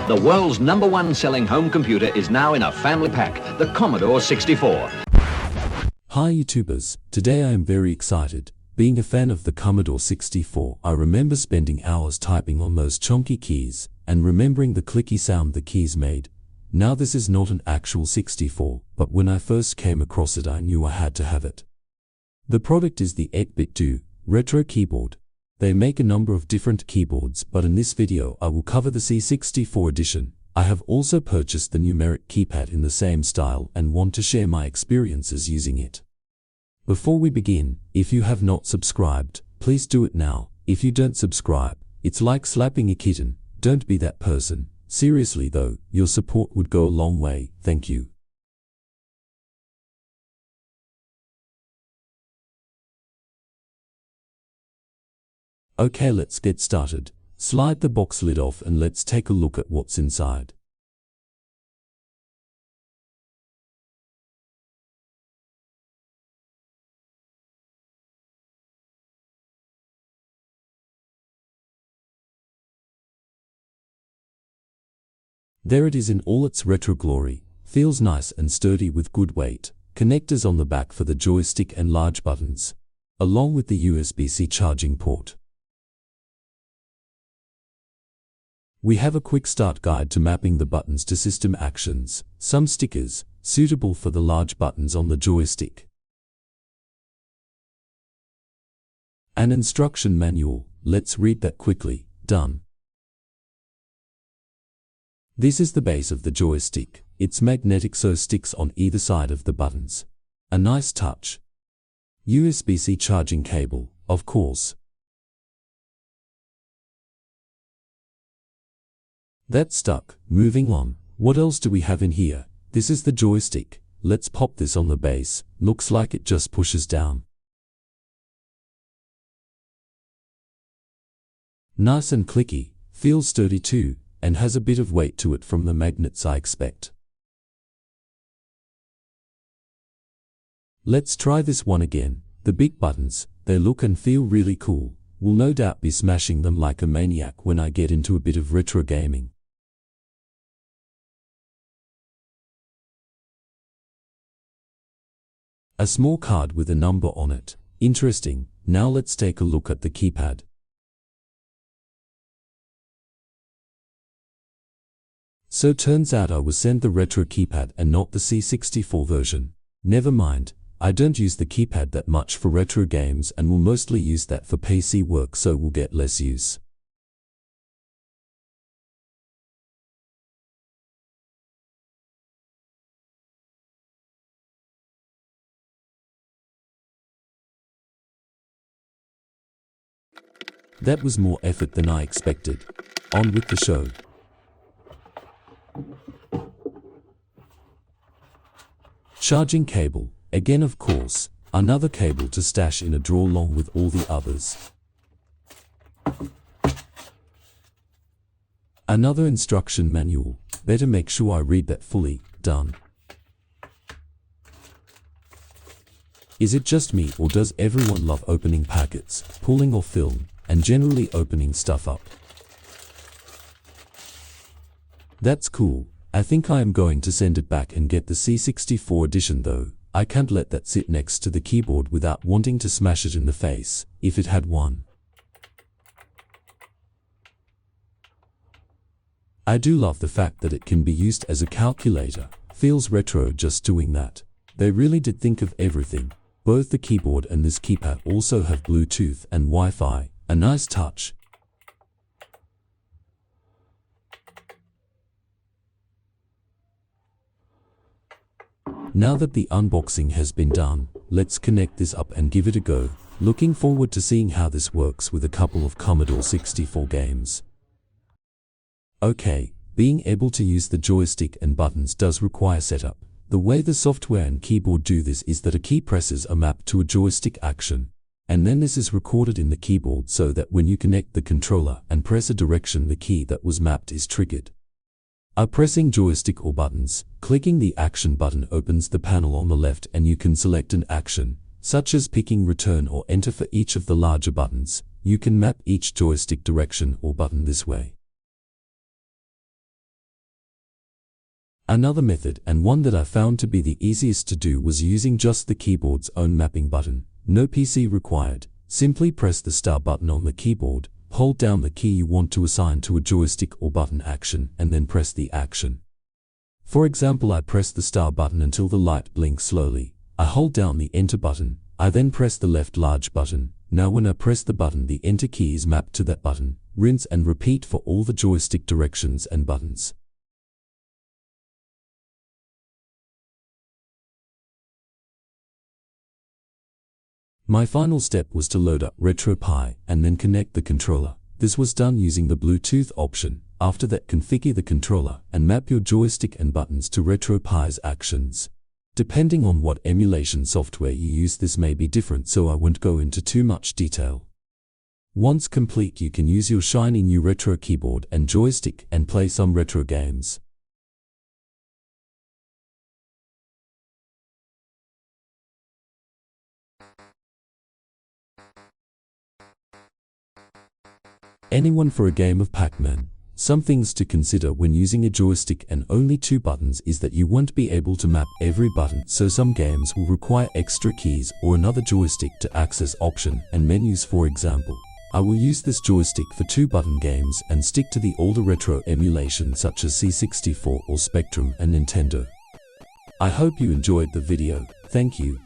The world's #1 selling home computer is now in a family pack, the Commodore 64. Hi YouTubers, today I am very excited. Being a fan of the Commodore 64, I remember spending hours typing on those chunky keys, and remembering the clicky sound the keys made. Now this is not an actual 64, but when I first came across it I knew I had to have it. The product is the 8BitDo retro keyboard. They make a number of different keyboards, but in this video I will cover the C64 edition. I have also purchased the numeric keypad in the same style and want to share my experiences using it. Before we begin, if you have not subscribed, please do it now. If you don't subscribe, it's like slapping a kitten. Don't be that person. Seriously though, your support would go a long way. Thank you. Okay, let's get started. Slide the box lid off and let's take a look at what's inside. There it is in all its retro glory. Feels nice and sturdy with good weight. Connectors on the back for the joystick and large buttons, along with the USB-C charging port. We have a quick start guide to mapping the buttons to system actions, some stickers, suitable for the large buttons on the joystick. An instruction manual, let's read that quickly. Done. This is the base of the joystick. It's magnetic so sticks on either side of the buttons. A nice touch. USB-C charging cable, of course. That's stuck. Moving on. What else do we have in here? This is the joystick. Let's pop this on the base. Looks like it just pushes down. Nice and clicky. Feels sturdy too, and has a bit of weight to it from the magnets I expect. Let's try this one again. The big buttons, they look and feel really cool. Will no doubt be smashing them like a maniac when I get into a bit of retro gaming. A small card with a number on it. Interesting. Now let's take a look at the keypad. So turns out I was sent the retro keypad and not the C64 version. Never mind, I don't use the keypad that much for retro games and will mostly use that for PC work, so will get less use. That was more effort than I expected. On with the show. Charging cable, again of course, another cable to stash in a drawer along with all the others. Another instruction manual, better make sure I read that fully. Done. Is it just me or does everyone love opening packets, pulling off film, and generally opening stuff up? That's cool. I think I am going to send it back and get the C64 edition though. I can't let that sit next to the keyboard without wanting to smash it in the face, if it had one. I do love the fact that it can be used as a calculator. Feels retro just doing that. They really did think of everything. Both the keyboard and this keypad also have Bluetooth and Wi-Fi. A nice touch. Now that the unboxing has been done, let's connect this up and give it a go. Looking forward to seeing how this works with a couple of Commodore 64 games. Okay, being able to use the joystick and buttons does require setup. The way the software and keyboard do this is that a key presses are mapped to a joystick action, and then this is recorded in the keyboard so that when you connect the controller and press a direction, the key that was mapped is triggered. Pressing joystick or buttons, clicking the action button opens the panel on the left and you can select an action, such as picking return or enter for each of the larger buttons. You can map each joystick direction or button this way. Another method, and one that I found to be the easiest to do, was using just the keyboard's own mapping button. No PC required. Simply press the start button on the keyboard, hold down the key you want to assign to a joystick or button action, and then press the action. For example, I press the start button until the light blinks slowly. I hold down the enter button. I then press the left large button. Now when I press the button, the enter key is mapped to that button. Rinse and repeat for all the joystick directions and buttons. My final step was to load up RetroPie and then connect the controller. This was done using the Bluetooth option. After that, configure the controller and map your joystick and buttons to RetroPie's actions. Depending on what emulation software you use, this may be different, so I won't go into too much detail. Once complete, you can use your shiny new retro keyboard and joystick and play some retro games. Anyone for a game of Pac-Man? Some things to consider when using a joystick and only 2 buttons is that you won't be able to map every button, so some games will require extra keys or another joystick to access options and menus. For example, I will use this joystick for 2-button games and stick to the older retro emulation such as C64 or Spectrum and Nintendo. I hope you enjoyed the video. Thank you.